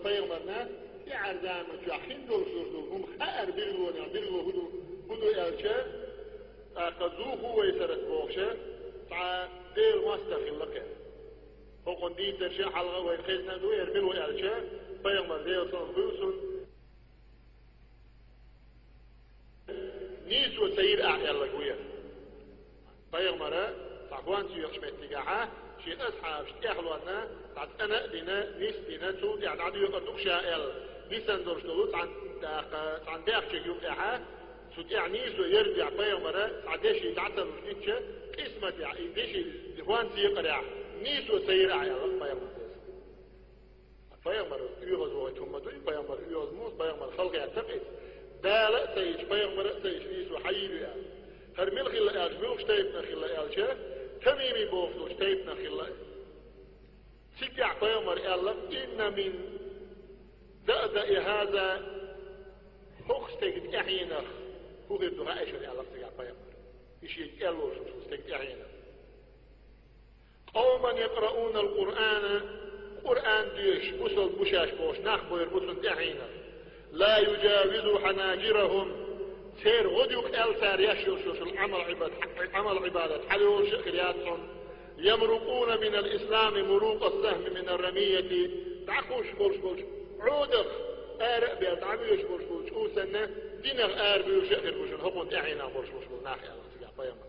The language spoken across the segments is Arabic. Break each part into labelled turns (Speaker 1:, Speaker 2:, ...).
Speaker 1: Peygamberine yardım çakin doluşturdu. Her bir هدو elçe قذوه ويسرت بوخشه تاع دير مستخل لك هو قندي ترشي حلقه ويخزنا دو يرملو elçe Peygamber diyorsun buyursun نيسو سير أعيالك ويا Peygamber'e تعقوان سيوخ شمتقاها شي أصحاب شتيحلوانا تعد أنا دينا نيس دينا تو يعني عدو يقردوك شائل نيسان دورشتو تعن داخ شكيوم إحا سود يعني سو يرجع Peygamber'e تعديش يتعتل وشتيتش قسمة يعني ديش دهوان سيقرع نيسو سير أعيالك Peygamber يوغز وغيتهم مدوين Peygamber يوغز موس Peygamber خلق يعتقد دالة سيش Peygamber سيش نيسو حيبي هرميل خلا أجمل شتيبنا خلا ألشة تميمي بوفلو شتيبنا خلا سيجع Peygamber الله إن من دأدأ هذا هوكستيجد أحينا هو غير دعائش الله سيجع Peygamber يشي يلوش هوكستيجد أحينا قوما يقرؤون القرآن قرآن ديش بوصل بوشاش بوش نخبر بوصل أحينا لا يجاوز حناجرهم سير غديوك ألتار يشوش عمل عبادة حلوش خلياتهم يمرقون من الإسلام مروق السهم من الرمية تعقوش بولش عودخ آرق بيت عميوش بولش أوسنة دينغ آر بيوش أخر بوشن هقون أعينا بولش ناخي الله سيقع بيامر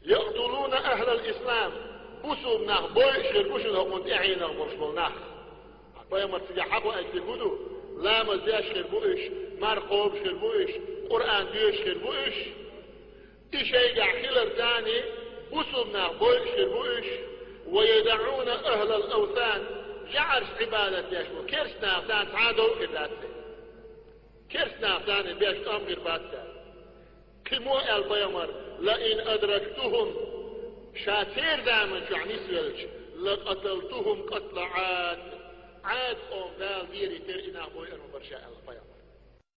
Speaker 1: يقتلون أهل الإسلام بوسو ناخ بوشر بوشن هقون أعينا بولش ناخ بيامر سيقع حقو أجتكودو لا مزياش خربوش مرقوب خربوش قرآن ديش خربوش إشيقع خلر ثاني بصبنا بوش خربوش ويدعون أهل الأوثان جعرش عبادة يشمو كرسنا ثان تعادل كداتي كرسنا ثان بيش أمغر باتها كمو البيمر لئن أدركتهم شاتير دائما يعني سيلش لقتلتهم قتل عاد أم دال ديري تر إنا بوي أنو برشاء الله